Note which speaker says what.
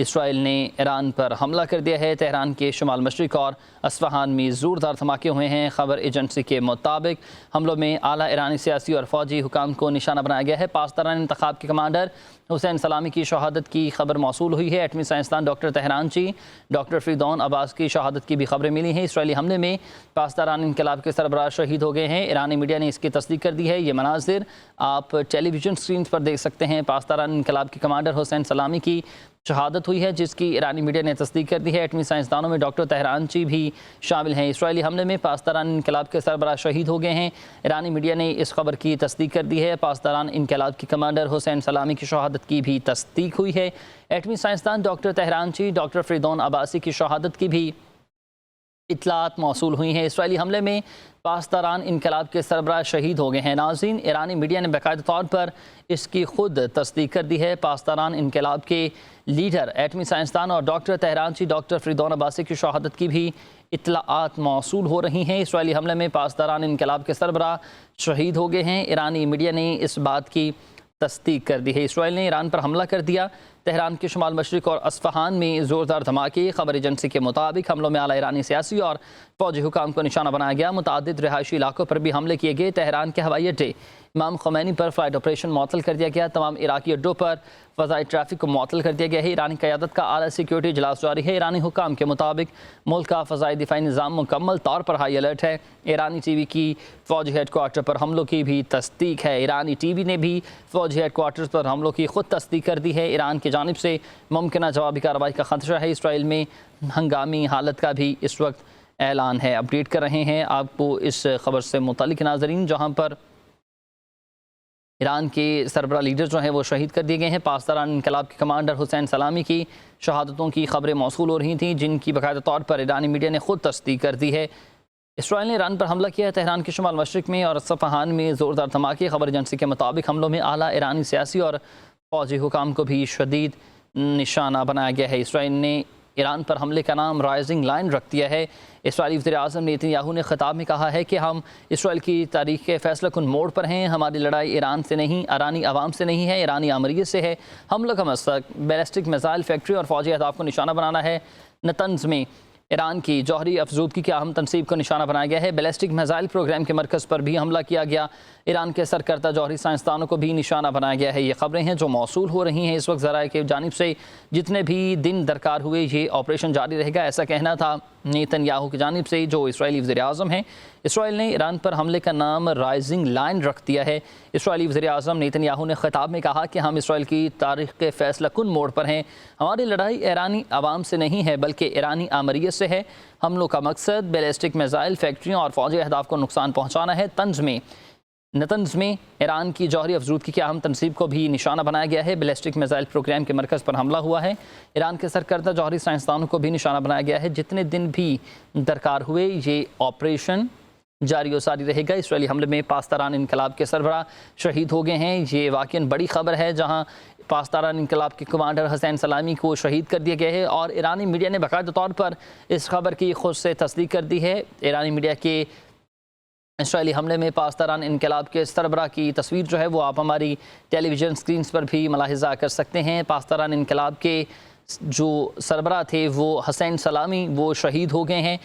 Speaker 1: اسرائیل نے ایران پر حملہ کر دیا ہے۔ تہران کے شمال مشرق اور اصفہان میں زوردار دھماکے ہوئے ہیں۔ خبر ایجنسی کے مطابق حملوں میں اعلیٰ ایرانی سیاسی اور فوجی حکام کو نشانہ بنایا گیا ہے۔ پاسداران انتخاب کے کمانڈر حسین سلامی کی شہادت کی خبر موصول ہوئی ہے۔ ایٹمی سائنسدان ڈاکٹر تہرانچی ڈاکٹر فریدون عباس کی شہادت کی بھی خبریں ملی ہیں۔ اسرائیلی حملے میں پاسداران انقلاب کے سربراہ شہید ہو گئے ہیں۔ ایرانی میڈیا نے اس کی تصدیق کر دی ہے۔ یہ مناظر آپ ٹیلی ویژن اسکرینز پر دیکھ سکتے ہیں۔ پاسداران انقلاب کے کمانڈر حسین سلامی کی شہادت ہوئی ہے، جس کی ایرانی میڈیا نے تصدیق کر دی ہے۔ ایٹمی سائنسدانوں میں ڈاکٹر تہرانچی بھی شامل ہیں۔ اسرائیلی حملے میں پاسداران انقلاب کے سربراہ شہید ہو گئے ہیں۔ ایرانی میڈیا نے اس خبر کی تصدیق کر دی ہے۔ پاسداران انقلاب کے کمانڈر حسین سلامی کی شہادت کی بھی تصدیق ہوئی ہے۔ ایٹمی سائنسدان ڈاکٹر تہرانچی ڈاکٹر فریدون عباسی کی شہادت کی بھی اطلاعات موصول ہوئی ہیں۔ اسرائیلی حملے میں پاسداران انقلاب کے سربراہ شہید ہو گئے ہیں۔ ناظرین، ایرانی میڈیا نے باقاعدہ طور پر اس کی خود تصدیق کر دی ہے۔ پاسداران انقلاب کے لیڈر ایٹمی سائنسدان اور ڈاکٹر تہرانچی ڈاکٹر فریدون عباسی کی شہادت کی بھی اطلاعات موصول ہو رہی ہیں۔ اسرائیلی حملے میں پاسداران انقلاب کے سربراہ شہید ہو گئے ہیں۔ ایرانی میڈیا نے اس بات کی تصدیق کر دی ہے۔ اسرائیل نے ایران پر حملہ کر دیا۔ تہران کے شمال مشرق اور اصفہان میں زوردار دھماکے۔ خبر ایجنسی کے مطابق حملوں میں اعلیٰ ایرانی سیاسی اور فوجی حکام کو نشانہ بنایا گیا۔ متعدد رہائشی علاقوں پر بھی حملے کیے گئے۔ تہران کے ہوائی اڈے امام خمینی پر فلائٹ آپریشن معطل کر دیا گیا۔ تمام عراقی اڈوں پر فضائی ٹریفک کو معطل کر دیا گیا ہے۔ ایرانی قیادت کا اعلیٰ سیکیورٹی اجلاس جاری ہے۔ ایرانی حکام کے مطابق ملک کا فضائی دفاعی نظام مکمل طور پر ہائی الرٹ ہے۔ ایرانی ٹی وی کی فوجی ہیڈ کوارٹر پر حملوں کی بھی تصدیق ہے۔ ایرانی ٹی وی نے بھی فوجی ہیڈ کوارٹرز پر حملوں کی خود تصدیق کر دی ہے۔ ایران کی جانب سے ممکنہ جوابی کارروائی کا خدشہ ہے۔ اسرائیل میں ہنگامی حالت کا بھی اس وقت اعلان ہے۔ اپڈیٹ کر رہے ہیں آپ کو اس خبر سے متعلق ناظرین، جہاں پر ایران کے سربراہ لیڈر جو ہیں وہ شہید کر دیے گئے ہیں۔ پاسداران انقلاب کے کمانڈر حسین سلامی کی شہادتوں کی خبریں موصول ہو رہی تھیں، جن کی باقاعدہ طور پر ایرانی میڈیا نے خود تصدیق کر دی ہے۔ اسرائیل نے ایران پر حملہ کیا ہے۔ تہران کے شمال مشرق میں اور اصفہان میں زوردار دھماکے۔ خبر ایجنسی کے مطابق حملوں میں اعلیٰ ایرانی سیاسی اور فوجی حکام کو بھی شدید نشانہ بنایا گیا ہے۔ اسرائیل نے ایران پر حملے کا نام رائزنگ لائن رکھ دیا ہے۔ اسرائیلی وزیر اعظم نیتن یاہو نے خطاب میں کہا ہے کہ ہم اسرائیل کی تاریخ کے فیصلہ کن موڑ پر ہیں۔ ہماری لڑائی ایران سے نہیں، ایرانی عوام سے نہیں ہے، ایرانی آمریت سے ہے۔ حملوں کا مقصد بیلسٹک میزائل فیکٹری اور فوجی اہداف کو نشانہ بنانا ہے۔ نتنز میں ایران کی جوہری افزودگی کی اہم تنصیب کو نشانہ بنایا گیا ہے۔ بیلسٹک میزائل پروگرام کے مرکز پر بھی حملہ کیا گیا۔ ایران کے سرکردہ جوہری سائنسدانوں کو بھی نشانہ بنایا گیا ہے۔ یہ خبریں ہیں جو موصول ہو رہی ہیں اس وقت۔ ذرائع کی جانب سے جتنے بھی دن درکار ہوئے یہ آپریشن جاری رہے گا، ایسا کہنا تھا نیتن یاہو کی جانب سے، جو اسرائیلی وزیر اعظم ہیں۔ اسرائیل نے ایران پر حملے کا نام رائزنگ لائن رکھ دیا ہے۔ اسرائیلی وزیر اعظم نیتن یاہو نے خطاب میں کہا کہ ہم اسرائیل کی تاریخ کے فیصلہ کن موڑ پر ہیں۔ ہماری لڑائی ایرانی عوام سے نہیں ہے بلکہ ایرانی آمریت سے ہے۔ حملوں کا مقصد بیلسٹک میزائل فیکٹریوں اور فوجی اہداف کو نقصان پہنچانا ہے۔ نتنز میں ایران کی جوہری افزودگی کی اہم تنصیب کو بھی نشانہ بنایا گیا ہے۔ بیلسٹک میزائل پروگرام کے مرکز پر حملہ ہوا ہے۔ ایران کے سرکردہ جوہری سائنسدانوں کو بھی نشانہ بنایا گیا ہے۔ جتنے دن بھی درکار ہوئے یہ آپریشن جاری و ساری رہے گا۔ اسرائیلی حملے میں پاسداران انقلاب کے سربراہ شہید ہو گئے ہیں۔ یہ واقعاً بڑی خبر ہے، جہاں پاسداران انقلاب کے کمانڈر حسین سلامی کو شہید کر دیا گیا ہے، اور ایرانی میڈیا نے باقاعدہ طور پر اس خبر کی خود سے تصدیق کر دی ہے۔ ایرانی میڈیا کے اسرائیلی حملے میں پاسداران انقلاب کے سربراہ کی تصویر جو ہے وہ آپ ہماری ٹیلی ویژن سکرینز پر بھی ملاحظہ کر سکتے ہیں۔ پاسداران انقلاب کے جو سربراہ تھے وہ حسین سلامی، وہ شہید ہو گئے ہیں۔